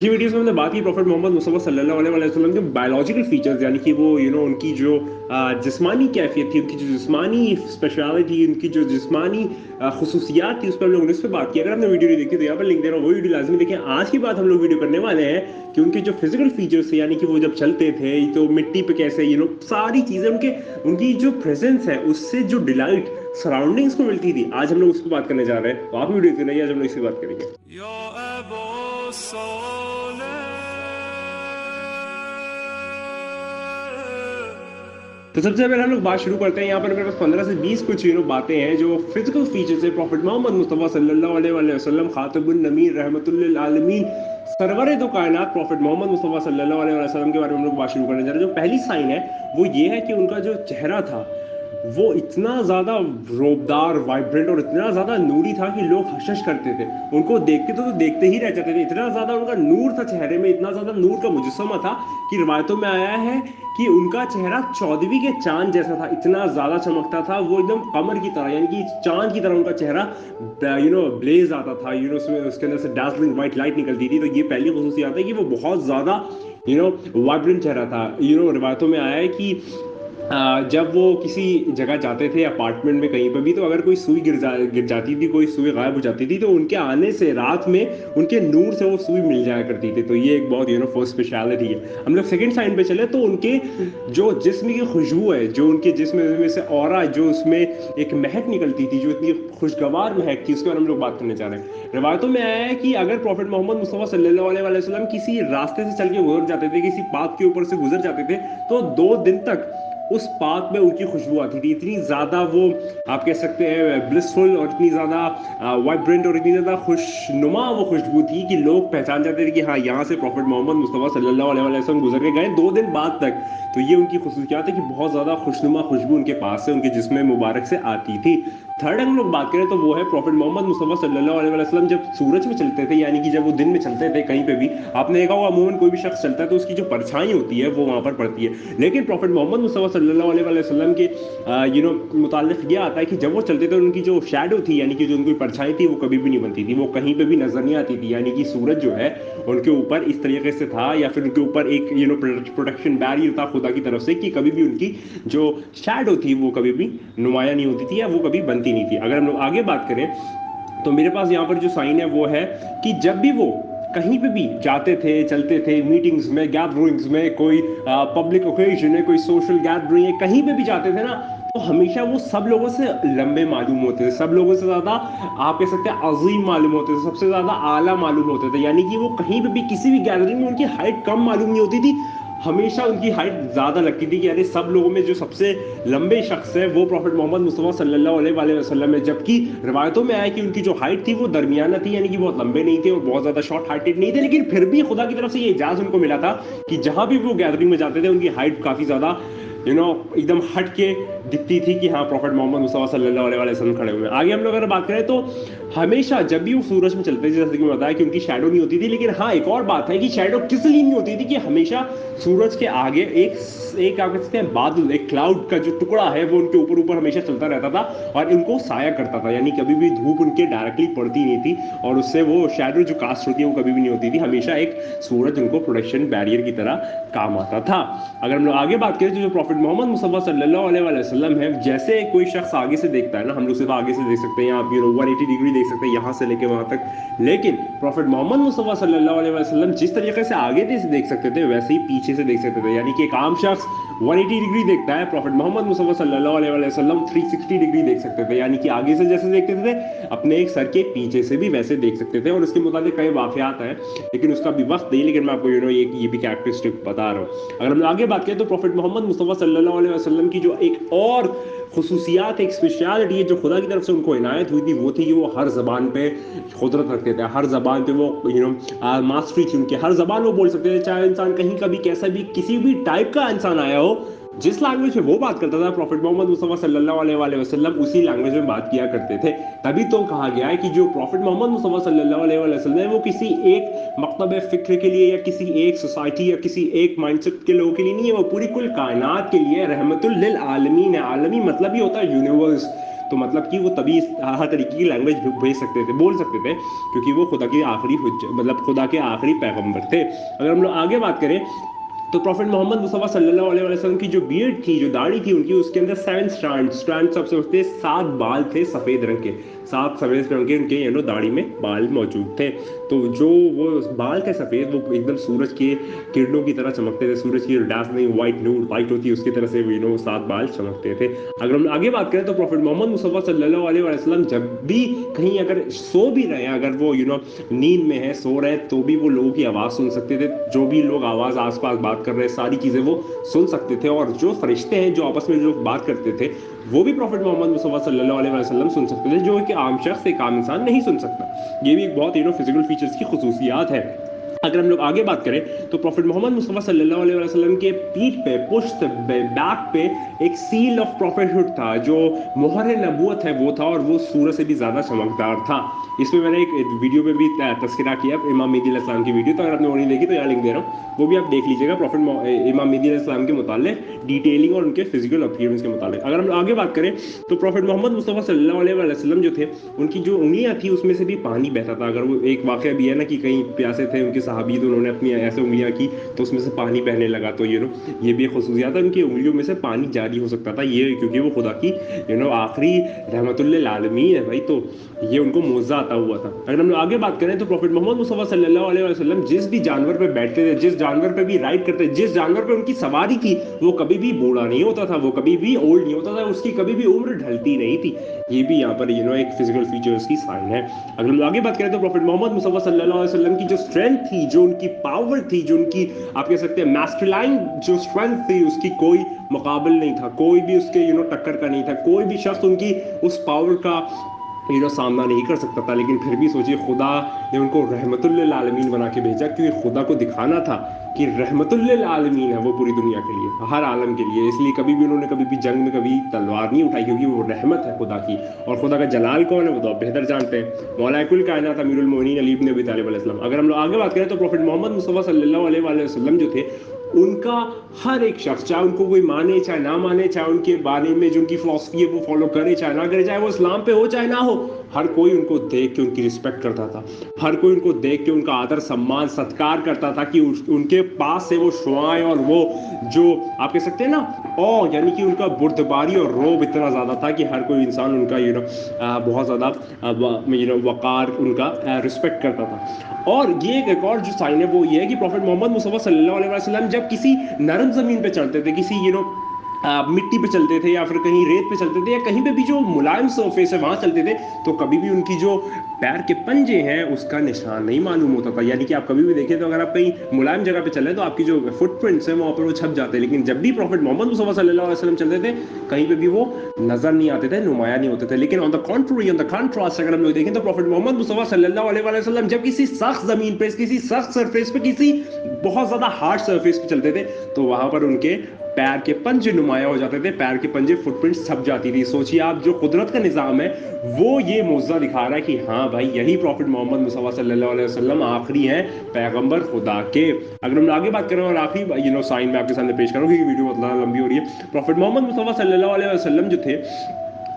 की वीडियोस में हमने बात की प्रॉफिट मोहम्मद मुस्तफ़ा सल्लल्लाहु अलैहि वसल्लम के बायोलॉजिकल फीचर्स, यानी कि वो उनकी जो जिस्मानी कैफियत थी, उनकी जो जिस्मानी स्पेशलिटी, उनकी जो जिस्मानी खसूसियात थी, उस पर हम लोगों ने उस पर बात की। अगर आपने वीडियो नहीं देखी तो यहाँ पर लिंक दे रहा हूँ, वो वीडियो लाजमी देखें। आज की बात हम लोग वीडियो करने वाले हैं कि उनके जो फिजिकल फीचर्स थे, यानी कि वो जब चलते थे तो मिट्टी पे कैसे सारी चीज़ें उनकी जो प्रेजेंस है उससे जो डिलाइट सराउंडिंग्स को मिलती थी, आज हम लोग उस पर बात करने जा रहे हैं। तो आप वीडियो देखते रहिए, आज हम लोग इसकी बात करेंगे। तो सबसे पहले हम लोग बात शुरू करते हैं। यहाँ पर मेरे पास 15 से 20 कुछ बातें हैं जो फिजिकल फीचर्स है प्रॉफिट मोहम्मद मुस्तफ़ा सल्लल्लाहु अलैहि वसल्लम, खातिबुन नबी रहमतुल लिल आलमीन, सरवर दो कायनात प्रॉफिट मोहम्मद मुस्तफ़ा सल्लल्लाहु अलैहि वसल्लम के बारे में हम लोग बात शुरू करने जा रहे हैं। जो पहली साइन है वो ये है कि उनका जो चेहरा था वो इतना ज़्यादा रोबदार, वाइब्रेंट और इतना ज़्यादा नूरी था कि लोग हशश करते थे। उनको देखते तो देखते ही रह जाते थे, इतना ज़्यादा उनका नूर था चेहरे में, इतना ज़्यादा नूर का मुजस्समा था कि रिवायतों में आया है कि उनका चेहरा 14वीं के चांद जैसा था, इतना ज़्यादा चमकता था वो, एकदम कमर की तरह, यानी कि चांद की तरह उनका चेहरा ब्लेज आता था। उसमें उसके अंदर से डार्सलिंग वाइट लाइट निकलती थी। तो ये पहली खसूसियत है कि वो बहुत ज़्यादा वाइब्रेंट चेहरा था। रिवायतों में आया है कि जब वो किसी जगह जाते थे, अपार्टमेंट में कहीं पर भी, तो अगर कोई सुई गिर जाती थी, कोई सुई गायब हो जाती थी, तो उनके आने से रात में उनके नूर से वो सुई मिल जाया करती थी। तो ये एक बहुत फर्स्ट स्पेशलिटी है। हम लोग सेकंड साइन पे चले तो उनके जो जिस्म की खुशबू है, जो उनके जिस्म में से ऑरा, जो उसमें एक महक निकलती थी, जो इतनी खुशगवार महक थी, उसके बारे में हम लोग बात करने जा रहे हैं। रिवायतों में आया है कि अगर प्रॉफिट मोहम्मद मुस्तफ़ा सल्लल्लाहु अलैहि वसल्लम किसी रास्ते से चल के गुजर जाते थे, किसी पाथ के ऊपर से गुजर जाते थे, तो 2 दिन तक उस पाक में उनकी खुशबू आती थी। इतनी ज़्यादा वो, आप कह सकते हैं, ब्लिसफुल और इतनी ज़्यादा वाइब्रेंट और इतनी ज़्यादा खुशनुमा वो खुशबू थी कि लोग पहचान जाते थे कि हाँ, यहाँ से प्रॉफिट मोहम्मद मुस्तफ़ा सल्लल्लाहु अलैहि वसल्लम गुजर के गए 2 दिन बाद तक। तो ये उनकी खसूसियात है कि बहुत ज़्यादा खुशनुमा खुशबू उनके पास से, उनके जिस्म मुबारक से आती थी। थर्ड हम लोग बात करें तो वो है प्रॉफिट मोहम्मद मुस्तफ़ा सल्लल्लाहु अलैहि वसल्लम जब सूरज में चलते थे, यानी कि जब वो दिन में चलते थे कहीं पे भी, आपने देखा होगा अमूमन कोई भी शख्स चलता है तो उसकी जो परछाई होती है वो वहाँ पर पड़ती है। लेकिन प्रॉफिट मोहम्मद मुस्तफ़ा सल्लल्लाहु अलैहि वसल्लम के मुताल्लिक़ ये आता है कि जब वो चलते थे उनकी जो शैडो थी, यानी कि जो उनकी परछाई थी, वो कभी भी नहीं बनती थी, वो कहीं पे भी नजर नहीं आती थी। यानी कि सूरज जो है उनके ऊपर इस तरीके से था, या फिर उनके ऊपर एक प्रोटेक्शन बैरियर था खुदा की तरफ से, कि कभी भी उनकी जो शैडो थी वो कभी भी नुमाया नहीं होती थी, या वो कभी बनती नहीं थी। अगर हम लोग आगे बात करें तो मेरे पास यहाँ पर जो साइन है वो है कि जब भी वो कहीं पे भी जाते थे, चलते थे, मीटिंग्स में, गैदरिंग्स में, कोई पब्लिक ओकेजन है, कोई सोशल गैदरिंग है, कहीं पे भी जाते थे ना, तो हमेशा वो सब लोगों से लंबे मालूम होते थे, सब लोगों से ज़्यादा, आप कह सकते हैं, अजीम मालूम होते थे, सबसे ज़्यादा आला मालूम होते थे। यानी कि वो कहीं पे भी किसी भी गैदरिंग में उनकी हाइट कम मालूम नहीं होती थी, हमेशा उनकी हाइट ज़्यादा लगती थी कि अरे सब लोगों में जो सबसे लंबे शख्स है वो प्रॉफिट मोहम्मद मुस्तफ़ा सल्लल्लाहु अलैहि वसल्लम है। जबकि रिवायतों में आया कि उनकी जो हाइट थी वो दरमियाना थी, यानी कि बहुत लंबे नहीं थे और बहुत ज़्यादा शॉर्ट हाइटेड नहीं थे, लेकिन फिर भी खुदा की तरफ से ये इजाज़ उनको मिला था कि जहाँ भी वो गैदरिंग में जाते थे उनकी हाइट काफ़ी ज़्यादा एकदम हट के दिखती थी कि हाँ, प्रॉफिट मोहम्मद मुस्तफ़ा सल्लल्लाहु अलैहि वसल्लम खड़े हुए हैं। आगे हम लोग अगर बात करें तो हमेशा जब भी वो सूरज में चलते थे, जैसे कि मैं बताया कि उनकी शैडो नहीं होती थी, लेकिन हाँ, एक और बात है कि शैडो किस लिए नहीं होती थी कि हमेशा सूरज के आगे एक आप कह सकते हैं बादल, एक क्लाउड का जो टुकड़ा है वो उनके ऊपर ऊपर हमेशा चलता रहता था और इनको साया करता था, यानी कभी भी धूप उनके डायरेक्टली पड़ती नहीं थी और उससे वो शैडो जो कास्ट होती है वो कभी भी नहीं होती थी। हमेशा एक सूरज उनको प्रोटेक्शन बैरियर की तरह काम आता था। अगर हम लोग आगे बात करें तो जो प्रॉफिट मोहम्मद मुस्तफ़ा सल्लल्लाहु अलैहि वसल्लम है, जैसे कोई शख्स आगे से देखता है ना, हम लोग सिर्फ आगे से देख सकते हैं, आप 180 डिग्री देख सकते हैं यहाँ से लेके वहां तक, लेकिन प्रॉफिट मोहम्मद मुस्तफ़ा सल्लल्लाहु अलैहि वसल्लम जिस तरीके से आगे से देख सकते थे वैसे ही पीछे से देख सकते थे। यानी कि एक आम शख्स 180 डिग्री देखता है, प्रॉफिट मोहम्मद मुस्तफ़ा सल्लल्लाहु अलैहि वसल्लम 360 डिग्री देख सकते थे, यानी कि आगे से जैसे देखते थे अपने एक सर के पीछे से भी वैसे देख सकते थे। और उसके मुताबिक कई वाक़यात हैं, लेकिन उसका भी वक्त नहीं, लेकिन मैं आपको ये भी कैरेक्टरिस्टिक बता रहा हूँ। अगर हम आगे बात करें तो प्रॉफिट मोहम्मद मुस्तफ़ा सल्लल्लाहु अलैहि वसल्लम की जो एक और खुसूसियात, एक स्पेशलिटी है जो खुदा की तरफ से उनको इनायत हुई थी, वो थी कि वो हर ज़बान पे कुदरत रखते थे, हर ज़बान पे वो मास्टरी थी उनकी, हर ज़बान वो बोल सकते थे, चाहे इंसान कहीं का भी कैसा भी किसी भी टाइप का इंसान आया हो, जिस लैंग्वेज में वो बात करता था प्रॉफिट मोहम्मद मुस्तफ़ा सल्लल्लाहु अलैहि वसल्लम उसी लैंग्वेज में बात किया करते थे। तभी तो कहा गया है कि जो प्रॉफिट मोहम्मद मुस्तफ़ा सल्लल्लाहु अलैहि वसल्लम है वो किसी एक मकतब फ़िक्र के लिए या किसी एक सोसाइटी या किसी एक माइंडसेट के लोगों के लिए नहीं है, वो पूरी कुल कायनात के लिए रहमतुल लिल आलमीन है। आलमी मतलब ही होता है यूनिवर्स। तो मतलब कि वो तभी हर तरीके की लैंग्वेज भेज सकते थे, बोल सकते थे, क्योंकि वो खुदा के आखिरी मतलब खुदा के आखिरी पैगंबर थे। अगर हम लोग आगे बात करें तो प्रॉफिट मोहम्मद मुस्तफ़ा सल्लल्लाहु अलैहि वसल्लम की जो बियर्ड थी, जो दाढ़ी थी उनकी, उसके अंदर 7 स्ट्रैंड सबसे होते 7 बाल थे सफ़ेद रंग के, 7 सफ़ेद रंग के उनके दाढ़ी में बाल मौजूद थे। तो जो वो बाल थे सफ़ेद, वो एकदम सूरज के किरणों की तरह चमकते थे, सूरज की डार्जलिंग वाइट नूर लाइट होती है उसकी तरह से 7 बाल चमकते थे। अगर हम आगे बात करें तो प्रॉफिट मोहम्मद मुस्तफ़ा सल्लल्लाहु अलैहि वसल्लम जब भी कहीं अगर सो भी रहे हैं, अगर वो नींद में है, सो रहे हैं, तो भी वो लोगों की आवाज़ सुन सकते थे, जो भी लोग आवाज़ आसपास बात कर रहे हैं सारी चीज़ें वो सुन सकते थे। और जो फरिश्ते हैं जो आपस में जो बात करते थे वो भी प्रॉफिट मोहम्मद मुस्तफ़ा सल्लल्लाहु अलैहि वसल्लम सुन सकते थे, जो कि आम शख्स, एक आम इंसान नहीं सुन सकता। ये भी एक बहुत फिजिकल फीचर्स की खुसूसियात है। अगर हम लोग आगे बात करें तो प्रॉफिट मोहम्मद मुस्तफ़ा सल्लल्लाहु अलैहि वसल्लम के पीठ पे, पुश्त बैक पे एक सील ऑफ प्रॉफिटहुड था, जो मोहर नबूवत है वो था, और वो सूरज से भी ज़्यादा चमकदार था। इसमें मैंने एक वीडियो में भी तस्करा किया, इमाम मेहदी अलैहिस्सलाम की वीडियो, तो अगर आपने वो नहीं देखी तो यहाँ लिंक दे रहा हूँ, वो भी आप देख लीजिएगा, प्रॉफिट इमाम मेहदी अलैहिस्सलाम के मुताल्लिक डिटेलिंग और उनके फिजिकल अपीयरेंस के मुताल्लिक। अगर हम आगे बात करें तो प्रॉफिट मोहम्मद मुस्तफ़ा सल्लल्लाहु अलैहि वसल्लम जो थे, उनकी जो उंगलियां थी उसमें से भी पानी बहता था। अगर वो एक वाक़या भी है ना कि कहीं प्यासे थे उनके सहाबी, तो उन्होंने अपनी ऐसे उंगलियां की तो उसमें से पानी बहने लगा, तो ये भी एक खुसूसियत है, उनकी उंगलियों में से पानी जारी हो सकता था, ये क्योंकि वो खुदा की आखिरी रहमतुल लिल आलमीन है भाई, तो ये उनको मौज़ा अता हुआ था। अगर हम आगे बात करें तो प्रॉफिट मोहम्मद मुस्तफ़ा सल्लल्लाहु अलैहि वसल्लम जिस भी जानवर पे बैठते थे, जिस जानवर पे भी राइड करते, जिस जानवर पे उनकी सवारी थी, वो कभी भी बूढ़ा नहीं होता था, वो कभी भी ओल्ड नहीं होता था, उसकी कभी भी उम्र ढलती नहीं थी। ये भी यहाँ पर एक फिजिकल फीचर्स की साइन है। अगर हम आगे बात करें तो प्रॉफिट मोहम्मद मुस्तफ़ा सल्लल्लाहु अलैहि वसल्लम की जो स्ट्रेंथ थी, जो उनकी पावर थी, जो उनकी आप कह सकते हैं मैस्कुलाइन जो स्ट्रेंथ थी, उसकी कोई मुकाबल नहीं था, कोई भी उसके टक्कर का नहीं था, कोई भी शख्स उनकी उस पावर का सामना नहीं कर सकता था। लेकिन फिर भी सोचिए, खुदा ने उनको रहमतुल लिल आलमीन बना के भेजा, क्योंकि खुदा को दिखाना था कि रहमतुल लिल आलमीन है वो पूरी दुनिया के लिए, हर आलम के लिए। इसलिए कभी भी उन्होंने कभी भी जंग में कभी तलवार नहीं उठाई, क्योंकि वो रहमत है खुदा की। और खुदा का जलाल कौन है वो तो आप बेहतर जानते हैं, मौला कुल कायनात अमीरुल मोमिनीन अली इब्न अबी तालिब अलैहिस्सलाम। अगर हम लोग आगे बात करें तो प्रॉफिट मोहम्मद मुस्तफ़ा सल्लल्लाहु अलैहि वसल्लम जो थे, उनका हर एक शख्स, चाहे उनको कोई माने चाहे ना माने, चाहे उनके बारे में जो उनकी फिलॉसफी है वो फॉलो करे चाहे ना करे, चाहे वो इस्लाम पे हो चाहे ना हो, हर कोई उनको देख के उनकी रिस्पेक्ट करता था, हर कोई उनको देख के उनका आदर सम्मान सत्कार करता था, कि उनके पास से वो शुआएं और वो जो आप कह सकते हैं ना यानी कि उनका बुर्दबारी और रोब इतना ज़्यादा था कि हर कोई इंसान उनका बहुत ज़्यादा वक़ार, उनका रिस्पेक्ट करता था। और ये एक और जो साइन है वो ये है कि प्रॉफिट मोहम्मद मुस्तफ़ा सल्लल्लाहु अलैहि वसल्लम जब किसी नरम ज़मीन पे चलते थे, किसी मिट्टी पे चलते थे, या फिर कहीं रेत पे चलते थे, या कहीं पे भी जो मुलायम सरफेस है वहाँ चलते थे, तो कभी भी उनकी जो पैर के पंजे हैं उसका निशान नहीं मालूम होता था। यानी कि आप कभी भी देखें तो अगर आप कहीं मुलायम जगह पे चल रहे हैं तो आपकी जो फुटप्रिंट्स हैं वहाँ पर वो छप जाते हैं, लेकिन जब भी प्रॉफिट मोहम्मद मुस्तफ़ा सल्लल्लाहु अलैहि वसल्लम चलते थे कहीं पे भी वो नजर नहीं आते थे, नुमाया नहीं होते थे। लेकिन on the contrary, on the contrast अगर हम लोग देखें तो प्रॉफिट मोहम्मद मुस्तफ़ा सल्लल्लाहु अलैहि वसल्लम जब किसी सख्त ज़मीन पे, किसी सख्त सरफेस पे, किसी बहुत ज़्यादा हार्ड सरफेस पे चलते थे, तो वहाँ पर उनके पैर के पंजे नुमाया हो जाते थे, पैर के पंजे फुटप्रिंट्स छप जाती थी। सोचिए आप, जो कुदरत का निज़ाम है वो ये मौज़ा दिखा रहा है कि हाँ भाई, यही प्रॉफिट मोहम्मद मुस्तफ़ा सल्लल्लाहु अलैहि वसल्लम आखिरी हैं पैगंबर खुदा के। अगर हम आगे बात करें और आखिरी साइन में आपके सामने पेश करूँ, क्योंकि वीडियो बहुत लंबी हो रही है। प्रॉफिट मोहम्मद मुस्तफ़ा सल्लल्लाहु अलैहि वसल्लम जो थे,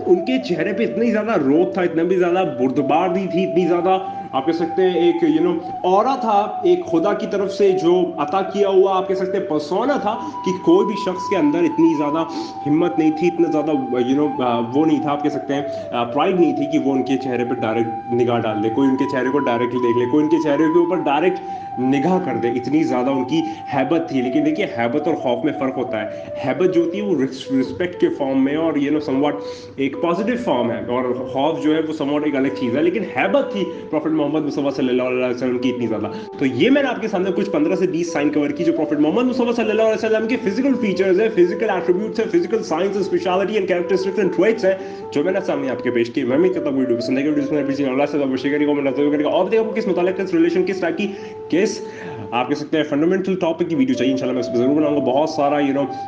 उनके चेहरे पे इतनी ज़्यादा रोब था, इतना भी ज़्यादा बुर्दबारी थी, इतनी ज़्यादा आप कह सकते हैं एक ऑरा था, एक खुदा की तरफ से जो अता किया हुआ आप कह सकते हैं पर्सोना था, कि कोई भी शख्स के अंदर इतनी ज़्यादा हिम्मत नहीं थी, इतना ज़्यादा वो नहीं था, आप कह सकते हैं प्राइड नहीं थी कि वो उनके चेहरे पर डायरेक्ट निगाह डाल दे, कोई उनके चेहरे को डायरेक्टली देख ले, कोई उनके चेहरे के ऊपर डायरेक्ट निगाह कर दे, इतनी ज़्यादा उनकी हैबत थी। लेकिन देखिए, हैबत और खौफ में फ़र्क होता है। हैबत जो होती है वो रिस्पेक्ट के फॉर्म में और समवट एक पॉजिटिव फॉर्म है, और खौफ जो है वो समवट एक अलग चीज़ है। लेकिन हैबत थी प्रॉफिट मोहम्मद मुस्तफ़ा सल्लल्लाहु अलैहि वसल्लम की इतनी ज़्यादा। तो ये मैंने आपके सामने कुछ 15 से 20 साइन कवर की, जो प्रॉफिट मोहम्मद मुस्तफ़ा सल्लल्लाहु अलैहि वसल्लम के फिजिकल फीचर्स है, फिजिकल एट्रीब्यूट्स है, physical science and speciality and characteristics and traits है, जो मैंने सामने आपके पेश किए। मैं उम्मीद करता हूं वीडियो पसंद आएगी, वीडियो पसंद आए अल्लाह से शेयर करेगा, कमेंट करेगा, और देखो किस मुतालिक किस रिलेशन, किस टाइप की किस आप कह सकते हैं फंडामेंटल टॉपिक की वीडियो चाहिए, इंशाल्लाह मैं उस पर जरूर बनाऊंगा। बहुत सारा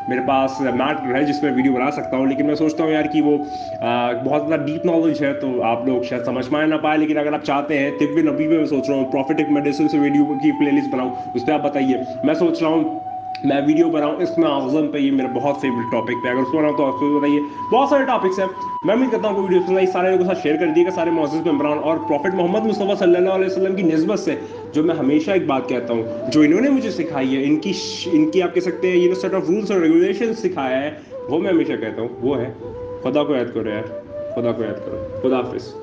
मेरे पास मैटर है जिसमें वीडियो बना सकता हूँ, लेकिन मैं सोचता हूँ यार कि वो बहुत ज़्यादा डीप नॉलेज है, तो आप लोग शायद समझ पाए ना पाए। लेकिन अगर आप चाहते हैं तिब्बे नबी में, मैं सोच रहा हूँ प्रॉफिटिक मेडिसिन से वीडियो की प्लेलिस्ट बनाऊँ, उस पर आप बताइए। मैं सोच रहा हूँ میں ویڈیو بناؤں اسم اعظم پہ، یہ میرا بہت فیوریٹ ٹاپک پہ، اگر اس کو بناؤں تو آپ کو بتائیے. بہت سارے ٹاپکس ہیں. میں امید کرتا ہوں کہ ویڈیو پسند آئی، سارے لوگوں کے ساتھ شیئر کر دیجیے گا، سارے معزز ممبران. اور پروفٹ محمد مصطفیٰ صلی اللہ علیہ وسلم کی نسبت سے جو میں ہمیشہ ایک بات کہتا ہوں، جو انہوں نے مجھے سکھائی ہے، ان کی آپ کہہ سکتے ہیں یہ سیٹ آف رولس اور ریگولیشن سکھایا ہے، وہ میں ہمیشہ کہتا ہوں وہ ہے خدا کو یاد کرو یار، خدا کو یاد کرو. خدا حافظ.